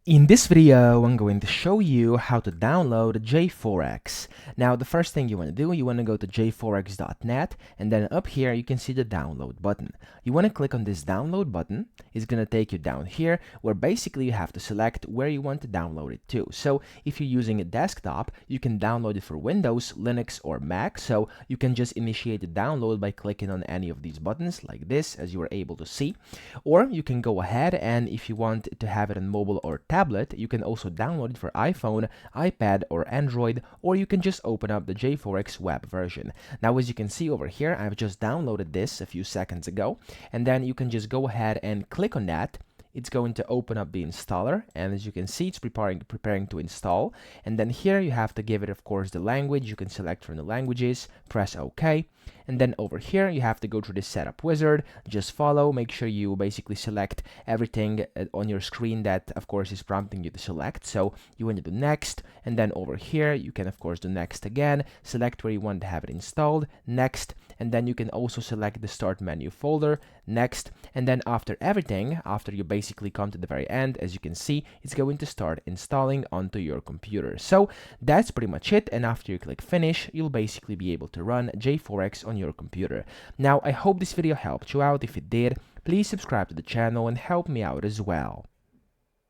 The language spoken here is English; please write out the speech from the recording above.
In this video, I'm going to show you how to download JForex. Now, the first thing you want to do, you want to go to jforex.net, and then up here, you can see the download button. You want to click on this download button. It's going to take you down here, where basically you have to select where you want to download it to. So, if you're using a desktop, you can download it for Windows, Linux, or Mac. So, you can just initiate the download by clicking on any of these buttons, like this, as you were able to see. Or you can go ahead, and if you want to have it on mobile or tablet, you can also download it for iPhone, iPad, or Android, or you can just open up the JForex web version. Now, as you can see over here, I've just downloaded this a few seconds ago, and then you can just go ahead and click on that. It's going to open up the installer, and as you can see, it's preparing to install. And then here you have to give it, of course, the language. You can select from the languages, press OK. And then over here, you have to go through the setup wizard, just follow, make sure you basically select everything on your screen that, of course, is prompting you to select. So you want to do next, and then over here, you can, of course, do next again, select where you want to have it installed, next, and then you can also select the start menu folder, next, and then after everything, after you basically come to the very end, as you can see, it's going to start installing onto your computer. So that's pretty much it, and after you click finish, you'll basically be able to run JForex on your computer. Now, I hope this video helped you out. If it did, please subscribe to the channel and help me out as well.